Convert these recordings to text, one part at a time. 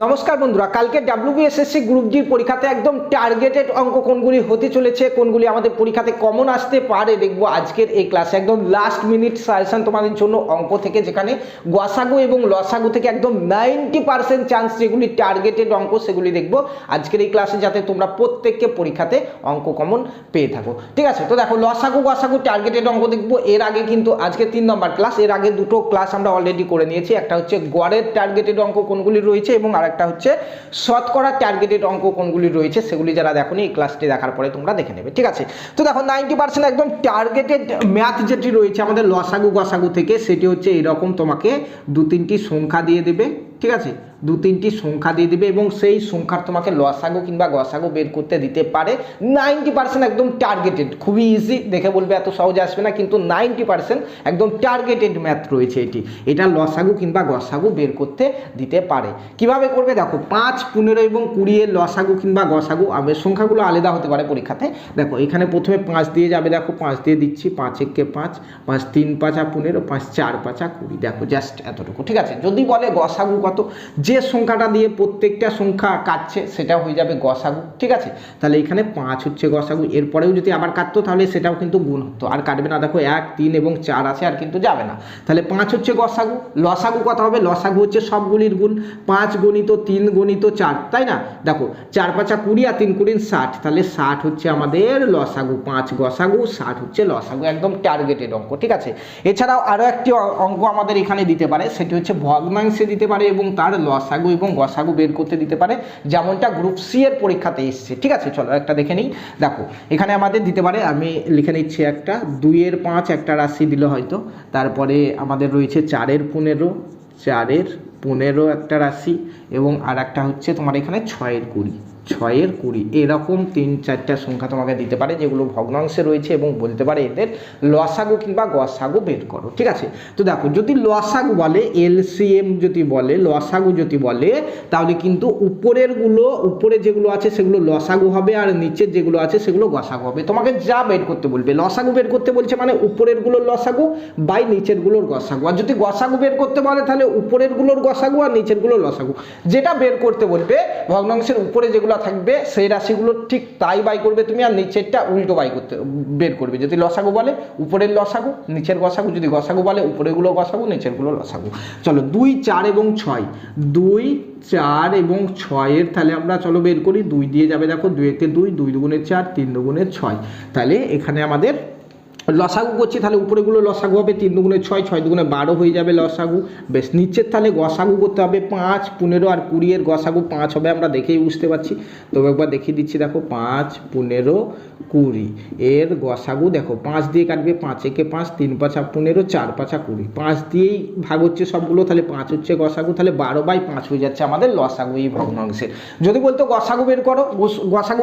নমস্কার বন্ধুরা, কালকে ডাব্লিউবিএসএসসি গ্রুপ ডির পরীক্ষাতে একদম টার্গেটেড অঙ্ক কোনগুলি হতে চলেছে, কোনগুলি আমাদের পরীক্ষাতে কমন আসতে পারে দেখবো আজকের এই ক্লাসে। একদম লাস্ট মিনিট সাজেশন তোমাদের জন্য অঙ্ক থেকে, যেখানে গসাগু এবং লসাগু থেকে একদম 90% চান্স যেগুলি টার্গেটেড অঙ্ক সেগুলি দেখবো আজকের এই ক্লাসে, যাতে তোমরা প্রত্যেককে পরীক্ষাতে অঙ্ক কমন পেয়ে থাকো। ঠিক আছে, তো দেখো লসাগু গসাগু টার্গেটেড অঙ্ক দেখবো। এর আগে কিন্তু আজকে 3 নম্বর ক্লাস, এর আগে দুটো ক্লাস আমরা অলরেডি করে নিয়েছি। একটা হচ্ছে গড়ের টার্গেটেড অঙ্ক কোনগুলি রয়েছে এবং একটা হচ্ছে শতকরা টার্গেটেড অঙ্ক কোনগুলি রয়েছে, সেগুলি যারা দেখোনি এই ক্লাসটি দেখার পরে তোমরা দেখে নেবে। ঠিক আছে, তো দেখো 90% একদম টার্গেটেড ম্যাথ যেটি রয়েছে আমাদের লসাগু গসাগু থেকে, সেটি হচ্ছে এরকম, তোমাকে 2-3টি সংখ্যা দিয়ে দেবে। ঠিক আছে, 2-3টি সংখ্যা দিয়ে দিবে এবং সেই সংখ্যার তোমাকে লসাগু কিংবা গসাগু বের করতে দিতে পারে। 90% একদম টার্গেটেড, খুবই ইজি, দেখে বলবে এত সহজে আসবে না, কিন্তু 90% একদম টার্গেটেড ম্যাথ রয়েছে এটি। এটা লসাগু কিংবা গসাগু বের করতে দিতে পারে। কিভাবে করবে দেখো, 5, 15 এবং 20 এর লসাগু কিংবা গসাগু, সংখ্যাগুলো আলাদা হতে পারে পরীক্ষাতে। দেখো এখানে প্রথমে 5 দিয়ে যাবে, দেখো 5 দিয়ে দিচ্ছি, 5 একে 5, 5 3 5 15, 5 4 5 20, দেখো জাস্ট এতটুকু। ঠিক আছে, যদি বলে গসাগু কত, যে সংখ্যাটা দিয়ে প্রত্যেকটা সংখ্যা কাটছে সেটা হয়ে যাবে গসাগু। ঠিক আছে, তাহলে এখানে 5 হচ্ছে গসাগু, এরপরেও যদি আবার কাটতো তাহলে সেটাও কিন্তু গুণ হতো, আর কাটবে না। দেখো 1 3 এবং 4 আছে, আর কিন্তু যাবে না। তাহলে 5 হচ্ছে গসাগু। লসাগু কত হবে, লসাগু হচ্ছে সবগুলির গুণ, 5 গণিত 3 গণিত 4, তাই না? দেখো 4 5 20 আর 3 20 60, তাহলে 60 হচ্ছে আমাদের লসাগু, 5 গসাগু, 60 হচ্ছে লসাগু, একদম টার্গেটেড অঙ্ক। ঠিক আছে, এছাড়াও আরও একটি অঙ্ক আমাদের এখানে দিতে পারে, সেটি হচ্ছে ভগ্নাংশে দিতে পারে এবং তার লসাগু এবং গসাগু বের করতে দিতে পারে, যেমনটা গ্রুপ সি এর পরীক্ষাতে এসছে। ঠিক আছে, চলো একটা দেখে নিই। দেখো এখানে আমাদের দিতে পারে, আমি লিখে নিচ্ছি একটা, 2 এর 5 একটা রাশি দিল হয়তো, তারপরে আমাদের রয়েছে 4 এর 15, 4 এর 15 একটা রাশি, এবং আর একটা হচ্ছে তোমার এখানে 6 এর 20, 6 এর 20, এরকম 3-4টা সংখ্যা তোমাকে দিতে পারে যেগুলো ভগ্নাংশে রয়েছে, এবং বলতে পারে এদের লসাগু কিংবা গসাগু বের করো। ঠিক আছে, তো দেখো যদি লসাগু বলে, এলসিএম যদি বলে, লসাগু যদি বলে, তাহলে কিন্তু উপরে যেগুলো আছে সেগুলো লসাগু হবে, আর নিচের যেগুলো আছে সেগুলো গসাগু হবে। তোমাকে যা বের করতে বলবে, লসাগু বের করতে বলছে মানে উপরেরগুলোর লসাগু বাই নিচেরগুলোর গসাগু, আর যদি গসাগু বের করতে বলে তাহলে উপরেরগুলোর গসাগু আর নিচেরগুলোর লসাগু। যেটা বের করতে বলবে, ভগ্নাংশের উপরে যেগুলো থাকবে সেই রাশিগুলো ঠিক তাই বাই করবে তুমি, আর নিচেরটা উল্টো বের করবে। যদি লসাগু বলে উপরের লসাগু নিচের গসাগু, যদি গসাগু বলে উপরেরগুলো গসাগু নিচেরগুলো লসাগু। চলো 2 4 এবং 6, 2 4 এবং 6 এর তাহলে আমরা চলো বের করি। 2 দিয়ে যাবে, দেখো 2 একে 2, 2 দুগুণে 4, 3 দুগুণে 6, তাহলে এখানে আমাদের লসাগু করছি, তাহলে উপরেগুলো লসাগু হবে, 3 দুগুণে 6, 6 দুগুণে 12 হয়ে যাবে লসাগু। বেশ, নিচের তাহলে গসাগু করতে হবে 5 15 আর 20 এর গসাগু 5 হবে, আমরা দেখেই বুঝতে পারছি। তো একবার দেখিয়ে দিচ্ছি, দেখো 5 15 20 এর গসাগু, দেখো 5 দিয়ে কাটবে, 5 একে 5, 3 5 15, 4 5 20, 5 দিয়েই ভাগ হচ্ছে সবগুলো, তাহলে 5 হচ্ছে গসাগু, তাহলে 12/5 হয়ে যাচ্ছে আমাদের লসাগু এই ভগ্নাংশের। যদি বলতো গসাগু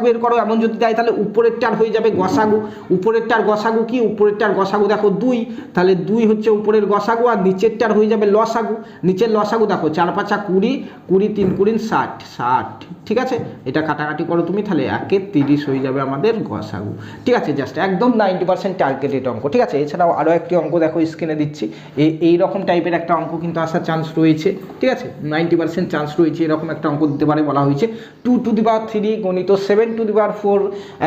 বের করো এমন যদি দেয়, তাহলে উপরেরটার হয়ে যাবে গসাগু। উপরেরটার গসাগু কি, উপরেরটার গসাগু দেখো 2, তাহলে 2 হচ্ছে উপরের গসাগু, আর নিচেরটার হয়ে যাবে লসাগু। নিচের লসাগু দেখো 4 5 20, 20 3 20 60। ঠিক আছে, এটা কাটাকাটি করো তুমি, তাহলে 1 এ 30 হয়ে যাবে আমাদের গসাগু। ঠিক আছে, জাস্ট একদম 90% টার্গেটেড অঙ্ক। ঠিক আছে, এছাড়াও আরও একটি অঙ্ক দেখো স্ক্রিনে দিচ্ছি, এই রকম টাইপের একটা অঙ্ক কিন্তু আসার চান্স রয়েছে। ঠিক আছে, 90% চান্স রয়েছে এরকম একটা অঙ্ক দিতে পারে। বলা হয়েছে 2 টু দি পাওয়ার 3 গণিত 7 টু দি পাওয়ার 4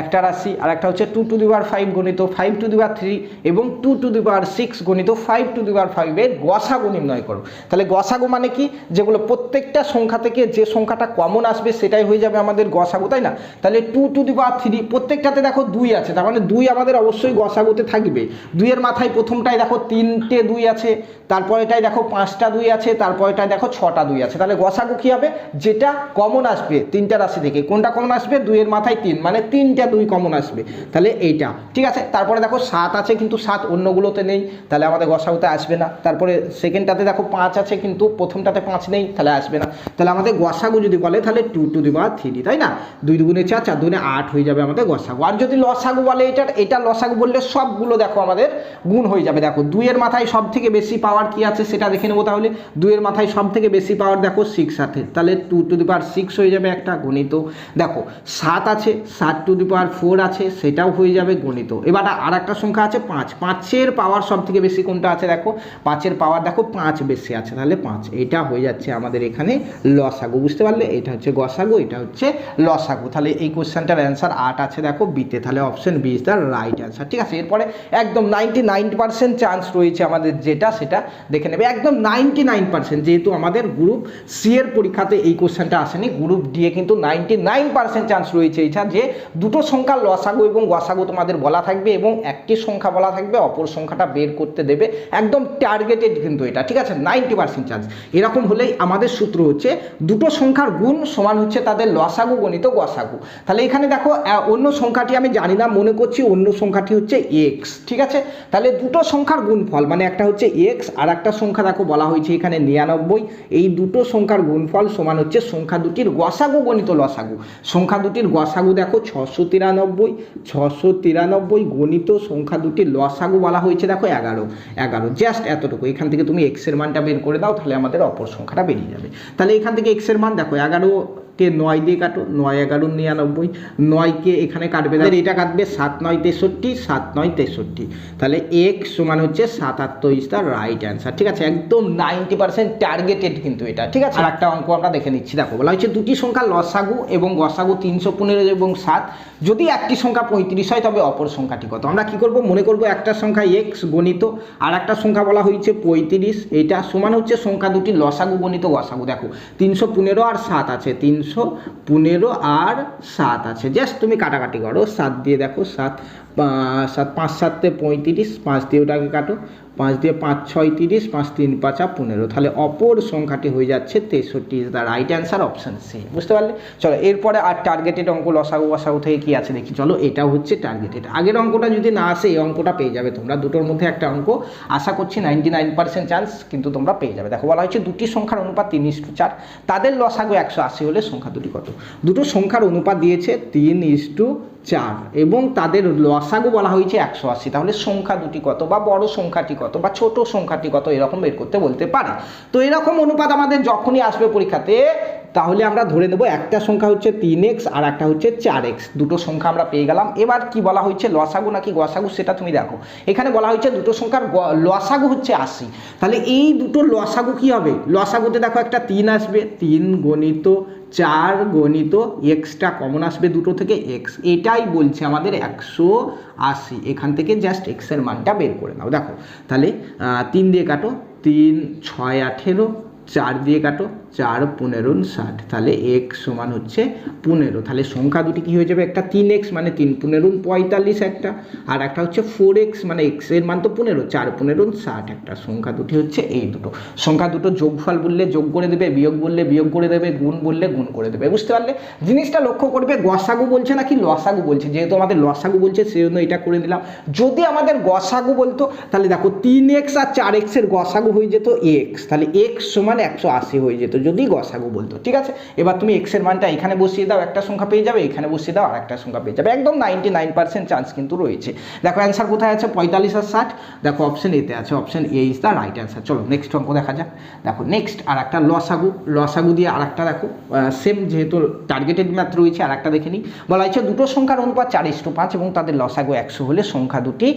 একটা রাশি, আর একটা হচ্ছে 2 টু দি পাওয়ার 5 গণিত 5 টু দি পাওয়ার 3 এবং 2 টু দি পাওয়ার 6 গণিত 5 টু দি পাওয়ার 5 এর গসাগু নির্ণয় করো। তাহলে গসাগু মানে কি, যেগুলো প্রত্যেকটা সংখ্যা থেকে যে সংখ্যাটা কমন আসবে সেটাই হয়ে যাবে আমাদের গসাগু, তাই না? তাহলে 2 টু দি পাওয়ার 3, প্রত্যেকটাতে দেখো 2 আছে, তার মানে 2 আমাদের অবশ্যই গসাগুতে থাকবে। 2 এর মাথায় প্রথমটায় দেখো 3টে 2 আছে, তারপরেটায় দেখো 5টা 2 আছে, তারপরেটায় দেখো 6টা 2 আছে। তাহলে গসাগু কি হবে, যেটা কমন আসবে 3টা রাশি থেকে, কোনটা কমন আসবে, 2 এর মাথায় 3, মানে 3টা 2 কমন আসবে, তাহলে এইটা। ঠিক আছে, তারপরে দেখো 7 আছে, কিন্তু 7 অন্যগুলোতে নেই, তাহলে আমাদের গসাগুতে আসবে না। তারপরে সেকেন্ডটাতে দেখো 5 আছে, কিন্তু প্রথমটাতে 5 নেই, তাহলে আসবে না। তাহলে আমাদের গসাগু যদি বলে তাহলে 2 টু দি পাওয়ার 3, তাই না? 2 দুগুণে 4, 4 দুগুণে 8 হয়ে যাবে আমাদের গসাগু। আর যদি লসাগু বলে, এটা লসাগু বললে সবগুলো দেখো আমাদের গুণ হয়ে যাবে। দেখো 2 এর মাথায় সব থেকে বেশি পাওয়ার কি আছে সেটা দেখে নেবো। তাহলে 2 এর মাথায় সব থেকে বেশি পাওয়ার দেখো 6 আছে, তাহলে 2 টু দি পাওয়ার 6 হয়ে যাবে একটা গণিত। দেখো 7 আছে, 7 টু দি পাওয়ার 4 আছে, সেটাও হয়ে যাবে গণিত। এবার আর একটা সংখ্যা সংখ্যা আছে 5, 5-এর পাওয়ার সব থেকে বেশি কোনটা আছে দেখো, 5-এর পাওয়ার দেখো 5 বেশি আছে, তাহলে 5, এটা হয়ে যাচ্ছে আমাদের এখানে লসাগু। বুঝতে পারলে, এটা হচ্ছে গসাগু, এটা হচ্ছে লসাগু। তাহলে এই কোশ্চেনটার অ্যান্সার 8 আছে দেখো বিতে, তাহলে option B is the right answer. ঠিক আছে, এরপরে একদম 99% চান্স রয়েছে আমাদের, যেটা সেটা দেখে নেবে। একদম 99%, যেহেতু আমাদের গ্রুপ সি এর পরীক্ষাতে এই কোশ্চেনটা আসেনি, গ্রুপ ডি এ কিন্তু 99% চান্স রয়েছে এটা, যে দুটো সংখ্যা লসাগু এবং গসাগু তোমাদের বলা থাকবে এবং একটি সংখ্যা বলা থাকবে, অপর সংখ্যাটা বের করতে দেবে। একদম টার্গেটেড কিন্তু এটা। ঠিক আছে, 90% চান্স। এরকম হলেই আমাদের সূত্র হচ্ছে দুটো সংখ্যার গুণ সমান হচ্ছে তাদের লসাগু গণিত গসাগু। তাহলে এখানে দেখো অন্য সংখ্যাটি আমি জানি না, মনে করছি অন্য সংখ্যাটি হচ্ছে এক্স। ঠিক আছে, তাহলে দুটো সংখ্যার গুণফল মানে একটা হচ্ছে এক্স আর একটা সংখ্যা দেখো বলা হয়েছে এখানে 99, এই দুটো সংখ্যার গুণফল সমান হচ্ছে সংখ্যা দুটির গসাগু গণিত লসাগু। সংখ্যা দুটির গসাগু দেখো 693, 693 গণিত সংখ্যা দুটির লসাগু বলা হয়েছে দেখো 11। জাস্ট এতটুকু, এখান থেকে তুমি এক্স এর মানটা বের করে দাও, তাহলে আমাদের অপর সংখ্যাটা বেরিয়ে যাবে। তাহলে এখান থেকে এক্স এর মান দেখো 11কে 9 দিয়ে কাটো, 9 11 99, 9কে এখানে কাটবে, এটা কাটবে 7 9 63, 7 9 63, তাহলে এক্স সমান হচ্ছে 77 ইজ দ্য রাইট অ্যান্সার। ঠিক আছে, একদম 90% টার্গেটেড কিন্তু এটা। ঠিক আছে, আর একটা অঙ্ক আমরা দেখে নিচ্ছি। দেখো বলা হচ্ছে দুটি সংখ্যা লসাগু এবং গসাগু 315 এবং 7, যদি একটি সংখ্যা 35 হয় তবে অপর সংখ্যাটি কত। আমরা কি করব, মনে করব একটা সংখ্যা এক্স গণিত আর একটা সংখ্যা বলা হয়েছে 35, এটা সমান হচ্ছে সংখ্যা দুটি লসাগু গণিত গসাগু। দেখো 315 আর 7 আছে, 315 আর 7 আছে, জাস্ট তুমি কাটাকাটি করো, 7 দিয়ে দেখো 7 5 7 35, 5 দিয়ে ওটাকে কাটো, 5 দিয়ে 5 6 30, 5 3 5 15, তাহলে অপর সংখ্যাটি হয়ে যাচ্ছে 63 is the right answer, option C. বুঝতে পারলে, চলো এরপরে আর টার্গেটেড অঙ্ক লসাগু গসাগু থেকে কি আছে দেখি। চলো, এটাও হচ্ছে টার্গেটেড। আগের অঙ্কটা যদি না আসে এই অঙ্কটা পেয়ে যাবে তোমরা, দুটোর মধ্যে একটা অঙ্ক আশা করছি 99% চান্স কিন্তু তোমরা পেয়ে যাবে। দেখো বলা হয়েছে দুটি সংখ্যার অনুপাত 3:4, তাদের লসাগু 180 হলে সংখ্যা দুটি কত। দুটো সংখ্যার অনুপাত দিয়েছে 3:4 এবং তাদের লসাগু বলা হয়েছে 180, তাহলে সংখ্যা দুটি কত বা বড় সংখ্যাটি কত বা ছোট সংখ্যাটি কত এরকম বের করতে বলতে পারে। তো এরকম অনুপাত আমাদের যখনই আসবে পরীক্ষাতে, তাহলে আমরা ধরে নেব একটা সংখ্যা হচ্ছে 3x আর একটা হচ্ছে 4x, দুটো সংখ্যা আমরা পেয়ে গেলাম। এবার কি বলা হয়েছে, লসাগু নাকি গসাগু সেটা তুমি দেখো। এখানে বলা হয়েছে দুটো সংখ্যার লসাগু হচ্ছে 80, তাহলে এই দুটো লসাগু কি হবে, লসাগুতে দেখো একটা 3 আসবে, 3 গণিত 4 গণিত এক্সটা কমন আসবে দুটো থেকে এক্স, এটাই বলছে আমাদের 180। এখান থেকে জাস্ট এক্স এর মানটা বের করে নাও। দেখো তাহলে 3 দিয়ে কাটো, 3 6 18, 4 দিয়ে কাটো, 4 15 60, তাহলে এক্স সমান হচ্ছে 15। তাহলে সংখ্যা দুটি কি হয়ে যাবে, একটা 3x মানে 3 15 45 একটা, আর একটা হচ্ছে 4x মানে x এর মান তো 15, 4 15 60 একটা। সংখ্যা দুটি হচ্ছে এই দুটো। সংখ্যা দুটো যোগফল বললে যোগ করে দেবে, বিয়োগ বললে বিয়োগ করে দেবে, গুণ বললে গুণ করে দেবে। বুঝতে পারলে, জিনিসটা লক্ষ্য করবে গসাগু বলছে নাকি লসাগু বলছে, যেহেতু আমাদের লসাগু বলছে সেই জন্য এটা করে দিলাম। যদি আমাদের গসাগু বলতো তাহলে দেখো 3x আর 4x এর গসাগু হয়ে যেত x, তাহলে x সমান 180 হয়ে যেত যদি গসাগু বলতো। ঠিক আছে, এবার তুমি এক্স এর মানটা এখানে বসিয়ে দাও, একটা সংখ্যা পেয়ে যাবে, এখানে বসিয়ে দাও আর একটা সংখ্যা পেয়ে যাবে। একদম 99% চান্স কিন্তু রয়েছে। দেখো অ্যান্সার কোথায় আছে, 45 আর 60, দেখো অপশন এতে আছে, option A is the right answer. চলো নেক্সট অঙ্ক দেখা যাক। দেখো নেক্সট আর একটা লসাগু দিয়ে আর একটা দেখো সেম, যেহেতু টার্গেটেড ম্যাথ রয়েছে আর একটা দেখে নিই। বলা হয়েছে দুটো সংখ্যার অনুপাত 4:5 এবং তাদের লসাগু 100 হলে সংখ্যা দুটি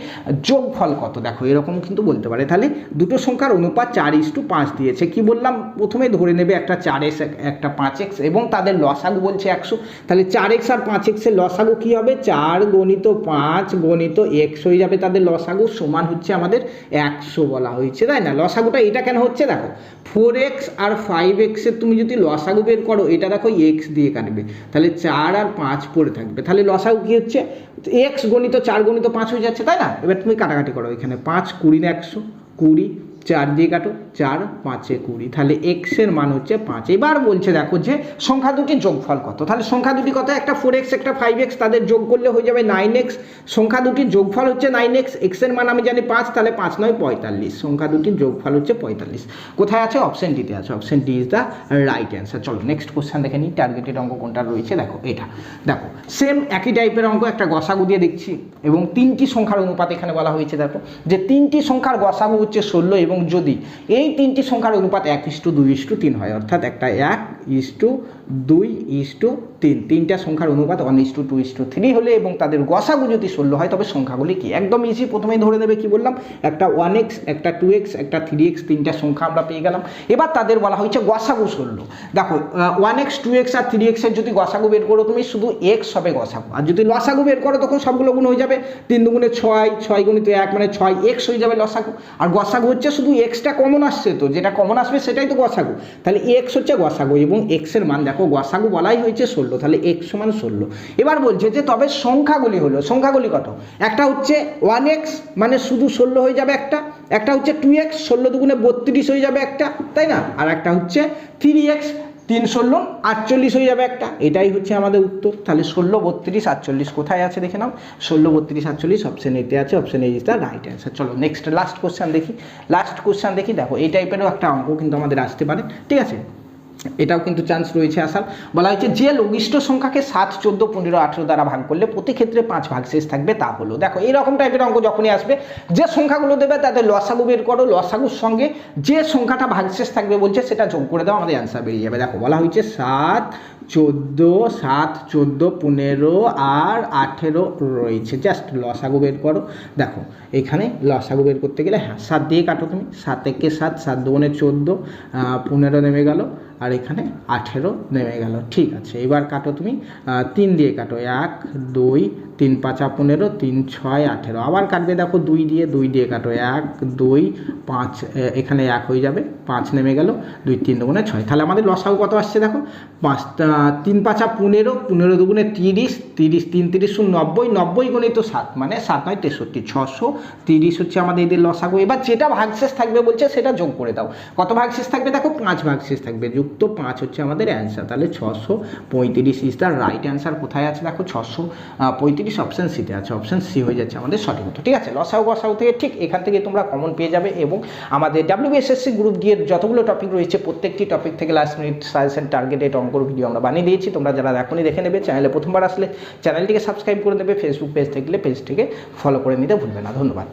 যোগফল কত। দেখো এরকম কিন্তু বলতে পারে। তাহলে দুটো সংখ্যার অনুপাত 4:5 দিয়েছে, কি বললাম প্রথমে ধরে নেবে একটা 4x একটা 5x এবং তাদের লসাগু বলছে 100, তাহলে 4x আর 5x এর লসাগু কি হবে, 4 গণিত 5 গণিত x হয়ে যাবে, তাদের লসাগু সমান হচ্ছে আমাদের 100 বলা হয়েছে, তাই না। লসাগুটা এটা কেন হচ্ছে, দেখো 4x আর 5x এর তুমি যদি লসাগু বের করো, এটা দেখো x দিয়ে কাটবে, তাহলে 4 আর 5 পড়ে থাকবে, তাহলে লসাগু কি হচ্ছে, x গণিত 4 গণিত 5 হয়ে যাচ্ছে, তাই না। এবার তুমি কাটাকাটি করো, এখানে 5 20 না 100, 20 4 দিয়ে কাটো, 4 5 20, তাহলে x এর মান হচ্ছে 5। এবার বলছে দেখো যে সংখ্যা দুটির যোগফল কত। তাহলে সংখ্যা দুটি কত, একটা 4x একটা 5x, তাদের যোগ করলে হয়ে যাবে 9x। সংখ্যা দুটির যোগফল হচ্ছে 9x, x এর মান আমি জানি 5, তাহলে 5 9 45, সংখ্যা দুটির যোগফল হচ্ছে 45। কোথায় আছে, অপশন ডিতে আছে, option D is the right answer. চলো নেক্সট কোশ্চেন দেখে নিই, টার্গেটেড অঙ্ক কোনটা রয়েছে। দেখো এটা, দেখো সেম একই টাইপের অঙ্ক, একটা গসাগু দিয়ে দেখছি এবং তিনটি সংখ্যার অনুপাত এখানে বলা হয়েছে। দেখো যে তিনটি সংখ্যার গসাগু হচ্ছে 16 এবং যদি এই তিনটি সংখ্যার অনুপাত 1:2:3 হয়, অর্থাৎ একটা 1:2 2:3, তিনটা সংখ্যার অনুপাত 1:2:3 হলে এবং তাদের গসাগু যদি 16 হয় তবে সংখ্যাগুলি কি? একদম ইজি, প্রথমেই ধরে নেবে কি বললাম, একটা 1x, একটা 2x, একটা 3x, তিনটা সংখ্যা আমরা পেয়ে গেলাম। এবার তাদের বলা হয়েছে গসাগু 16। দেখো 1x, 2x আর 3x এর যদি গসাগু বের করো তুমি, শুধু x হবে গসাগু, আর যদি লসাগু বের করো তখন সবগুলো গুণ হয়ে যাবে, 3 দুগুণে 6, 6 গুণিত 1 মানে 6x হয়ে যাবে লসাগু। আর গসাগু হচ্ছে শুধু এক্সটা কমন আসছে, তো যেটা কমন আসবে সেটাই তো গসাগু, তাহলে এক্স হচ্ছে গসাগু এবং এক্স এর মান দেখো গসাগু বলাই হয়েছে 16, তাহলে এক্স সমান 16। এবার বলছে যে তবে সংখ্যাগুলি হলো, সংখ্যাগুলি কত? একটা হচ্ছে 1x মানে শুধু 16 হয়ে যাবে একটা হচ্ছে 2x 16 দুগুণে 32 হয়ে যাবে একটা, তাই না? আর একটা হচ্ছে 3x 3 16 48 হয়ে যাবে একটা, এটাই হচ্ছে আমাদের উত্তর। তাহলে 16 32 48 কোথায় আছে দেখে নাও, 16 32 48 অপশন এতে আছে, option A is the right answer. চলো নেক্সট লাস্ট কোশ্চেন দেখি, দেখো এই টাইপেরও একটা অঙ্ক কিন্তু আমাদের আসতে পারে, ঠিক আছে, এটাও কিন্তু চান্স রয়েছে আসার। বলা হয়েছে যে লঘিষ্ঠ সংখ্যাকে 7, 14, 15, 18 দ্বারা ভাগ করলে প্রতি ক্ষেত্রে 5 ভাগশেষ থাকবে, তা হলো। দেখো এইরকম টাইপের অঙ্ক যখনই আসবে, যে সংখ্যাগুলো দেবে তাদের লসাগু বের করো, লসাগুর সঙ্গে যে সংখ্যাটা ভাগশেষ থাকবে বলছে সেটা যোগ করে দাও, আমাদের অ্যান্সার বেরিয়ে যাবে। দেখো বলা হয়েছে 7, 14, 15 আর 18 রয়েছে, জাস্ট লসাগু বের করো। দেখো এখানে লসাগু বের করতে গেলে 7 দিয়ে কাটো তুমি, 7 একে 7, 7 দুগুণে 14, 15 নেমে গেল, আর এখানে 18 নেমে গেল, ঠিক আছে। এবার কাটো তুমি 3 দিয়ে কাটো, 1 2 3 5 15, 3 6 18, আবার কাটবে দেখো 2 দিয়ে কাটো, 1 2 5, এখানে 1 হয়ে যাবে, 5 নেমে গেল, 2 3 দুগুণে 6, তাহলে আমাদের লসাগু কত আসছে দেখো 5 3 5 15, 15 দুগুণে 30, 30 3 30 90, 90 গুণিত 7 মানে 7 9 63, 630 হচ্ছে আমাদের এদের লসাগু। এবার যেটা ভাগশেষ থাকবে বলছে সেটা যোগ করে দাও, কত ভাগশেষ থাকবে দেখো 5 ভাগশেষ থাকবে, যুক্ত 5 হচ্ছে আমাদের অ্যান্সার, তাহলে 635 ইজ দ্য রাইট অ্যান্সার। কোথায় আছে দেখো 635, অপশন সিতে আছে, অপশন সি হয়ে যাচ্ছে আমাদের সঠিক উত্তর, ঠিক আছে। লসাগু গসাগু থেকে ঠিক এখান থেকে তোমরা কমন পেয়ে যাবে এবং আমাদের WBSSC গ্রুপ ডি এর যতগুলো টপিক রয়েছে প্রত্যেকটি টপিক থেকে লাস্ট মিনিট সাজেশন টার্গেটেড অঙ্কর ভিডিও আমরা বানিয়ে দিয়েছি, তোমরা যারা এখনই দেখে নেবে। চ্যানেলে প্রথমবার আসলে চ্যানেলটিকে সাবস্ক্রাইব করে দেবে, ফেসবুক পেজ থাকলে পেজটিকে ফলো করে নিতে ভুলবে না। ধন্যবাদ।